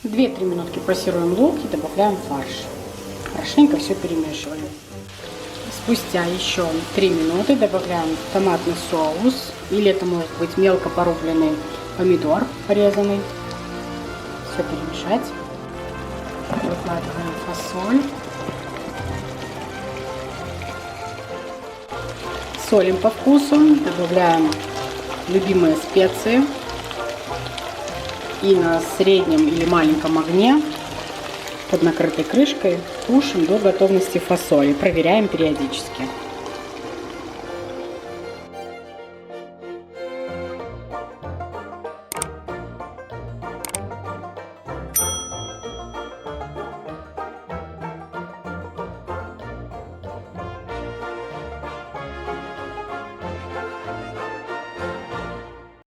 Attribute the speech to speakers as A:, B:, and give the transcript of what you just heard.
A: 2-3 минутки пассируем лук и добавляем фарш. Хорошенько все перемешиваем. Спустя еще 3 минуты добавляем томатный соус, или это может быть мелко порубленный помидор порезанный. Все перемешать. Выкладываем фасоль. Солим по вкусу, добавляем любимые специи. И на среднем или маленьком огне под накрытой крышкой тушим до готовности фасоли. Проверяем периодически.